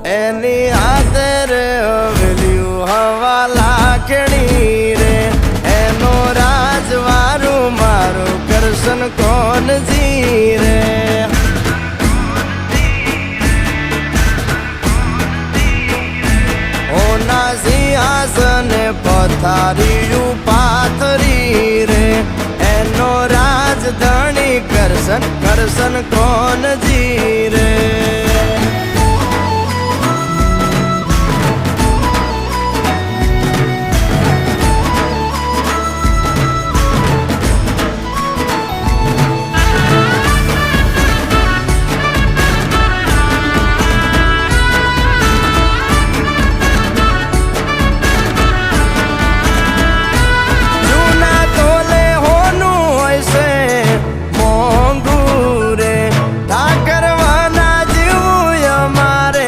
એની હાથે રે હવેલ્યું હવા લાખણી રે એનો રાજવારું મારું કરશન કોણ જી રે ઓના સિંહાસને પથારીયું પાથરી રે એનો રાજધણી કરશન કરશન